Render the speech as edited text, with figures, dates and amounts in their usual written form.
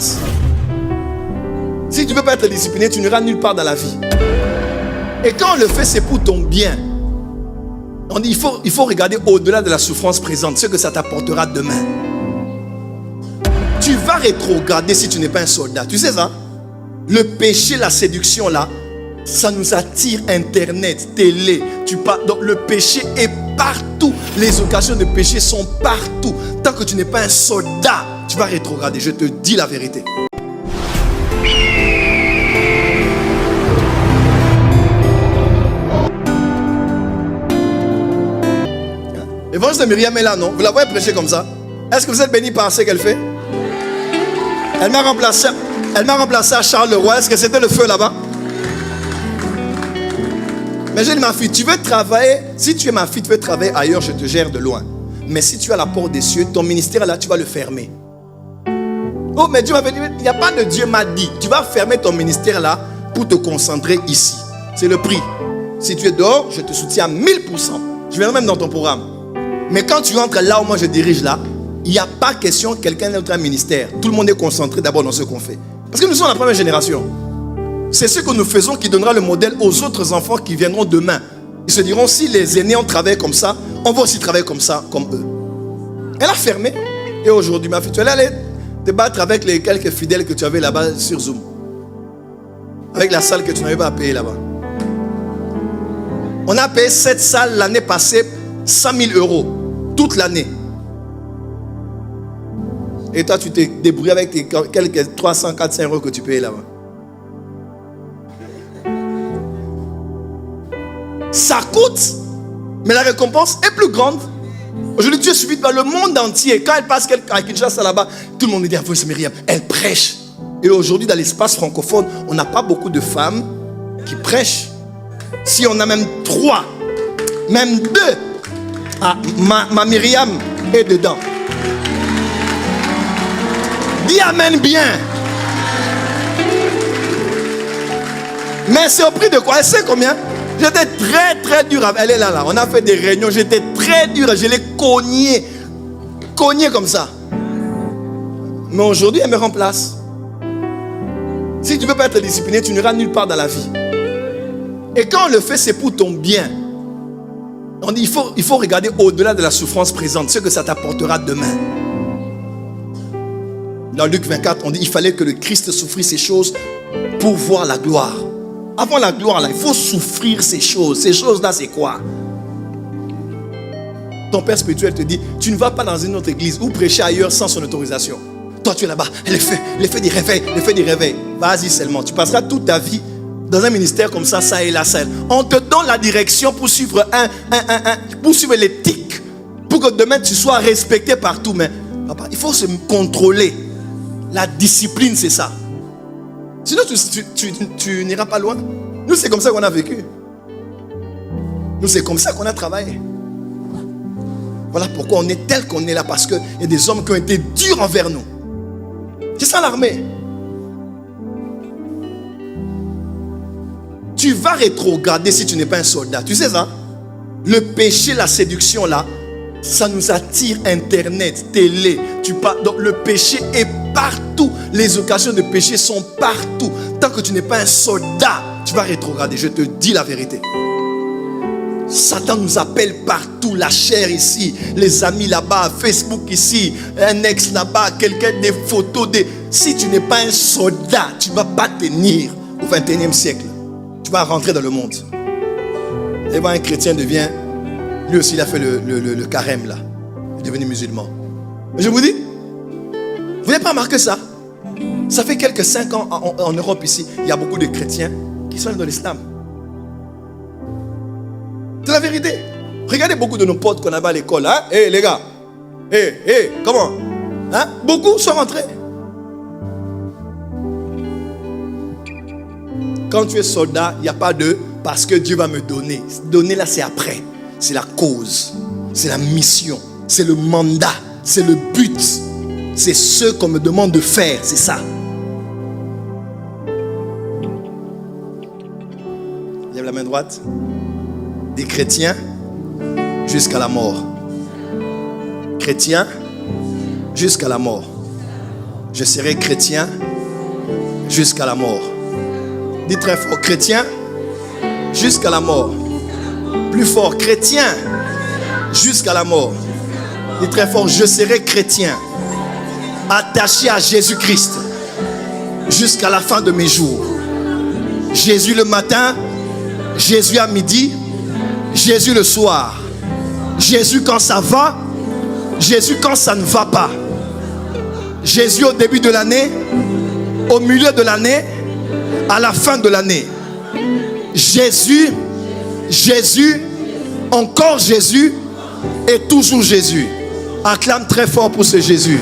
Si tu ne veux pas être discipliné, tu n'iras nulle part dans la vie. Et quand on le fait, c'est pour ton bien. On dit il faut regarder au-delà de la souffrance présente, ce que ça t'apportera demain. Tu vas rétrograder si tu n'es pas un soldat. Tu sais ça? Le péché, la séduction là, ça nous attire. Internet, télé. Donc le péché est partout. Les occasions de péché sont partout. Tant que tu n'es pas un soldat, tu vas rétrograder. Je te dis la vérité. L'évangile de Myriam est là, non? Vous la voyez prêcher comme ça? Est-ce que vous êtes bénis par ce qu'elle fait? Elle m'a remplacé à Charleroi. Est-ce que c'était le feu là-bas? Mais j'ai dit, ma fille, tu veux travailler? Si tu es ma fille, tu veux travailler ailleurs, je te gère de loin. Mais si tu as la porte des cieux, ton ministère là, tu vas le fermer. Oh, mais Dieu m'avait dit, il n'y a pas de Dieu m'a dit. Tu vas fermer ton ministère là pour te concentrer ici. C'est le prix. Si tu es dehors, je te soutiens à 1000%. Je viendrai même dans ton programme. Mais quand tu entres là où moi je dirige là, il n'y a pas question que quelqu'un ait un ministère. Tout le monde est concentré d'abord dans ce qu'on fait. Parce que nous sommes la première génération. C'est ce que nous faisons qui donnera le modèle aux autres enfants qui viendront demain. Ils se diront, si les aînés ont travaillé comme ça, on va aussi travailler comme ça, comme eux. Elle a fermé. Et aujourd'hui, ma fille, tu es allée te battre avec les quelques fidèles que tu avais là-bas sur Zoom. Avec la salle que tu n'avais pas à payer là-bas. On a payé cette salle l'année passée 100 000 euros. Toute l'année. Et toi, tu t'es débrouillé avec tes quelques 300, 400 euros que tu payes là-bas. Ça coûte, mais la récompense est plus grande. Aujourd'hui, tu es suivi par le monde entier. Quand elle passe à Kinshasa là-bas, tout le monde dit, c'est Myriam, elle prêche. Et aujourd'hui, dans l'espace francophone, on n'a pas beaucoup de femmes qui prêchent. Si on a même 3, même 2, ma Myriam est dedans. Dis amen bien. Mais c'est au prix de quoi? Elle sait combien? J'étais très très dur. Elle est là. On a fait des réunions. J'étais très dur. Je l'ai cogné comme ça. Mais aujourd'hui, elle me remplace. Si tu ne veux pas être discipliné, tu n'iras nulle part dans la vie. Et quand on le fait, c'est pour ton bien. On dit il faut regarder au-delà de la souffrance présente, ce que ça t'apportera demain. Dans Luc 24, on dit il fallait que le Christ souffrisse ces choses pour voir la gloire. Avant la gloire, là, il faut souffrir ces choses. Ces choses-là, c'est quoi? Ton père spirituel te dit, tu ne vas pas dans une autre église ou prêcher ailleurs sans son autorisation. Toi, tu es là-bas, l'effet des réveils. Vas-y seulement, tu passeras toute ta vie dans un ministère comme ça et là, ça. On te donne la direction pour suivre pour suivre l'éthique, pour que demain tu sois respecté partout. Mais papa, il faut se contrôler. La discipline, c'est ça. Sinon, tu n'iras pas loin. Nous, c'est comme ça qu'on a vécu. Nous, c'est comme ça qu'on a travaillé. Voilà pourquoi on est tel qu'on est là. Parce qu'il y a des hommes qui ont été durs envers nous. C'est ça l'armée. Tu vas rétrograder si tu n'es pas un soldat. Tu sais ça? Le péché, la séduction là, ça nous attire. Internet, télé. Donc le péché est partout. Les occasions de péché sont partout. Tant que tu n'es pas un soldat, tu vas rétrograder. Je te dis la vérité. Satan nous appelle partout. La chair ici, les amis là-bas, Facebook ici, un ex là-bas, quelqu'un, des photos. Si tu n'es pas un soldat, tu ne vas pas tenir au 21e siècle. Tu vas rentrer dans le monde. Et quand un chrétien devient, lui aussi il a fait le carême là. Il est devenu musulman. Mais je vous dis, vous n'avez pas remarqué ça? Ça fait quelques 5 ans en Europe ici, il y a beaucoup de chrétiens qui sont dans l'islam. C'est la vérité. Regardez beaucoup de nos potes qu'on avait à l'école. Hein? Hey, les gars. Comment? Hein? Beaucoup sont rentrés. Quand tu es soldat, il n'y a pas de parce que Dieu va me donner. Donner là, c'est après. C'est la cause. C'est la mission. C'est le mandat. C'est le but. C'est ce qu'on me demande de faire. C'est ça. Lève la main droite. Des chrétiens jusqu'à la mort. Chrétiens jusqu'à la mort. Je serai chrétien jusqu'à la mort. Dis très fort, chrétien jusqu'à la mort. Plus fort, chrétien jusqu'à la mort. Dis très fort, je serai chrétien, attaché à Jésus-Christ jusqu'à la fin de mes jours. Jésus le matin, Jésus à midi, Jésus le soir. Jésus quand ça va, Jésus quand ça ne va pas. Jésus au début de l'année, au milieu de l'année, à la fin de l'année. Jésus, Jésus, encore Jésus et toujours Jésus. Acclame très fort pour ce Jésus.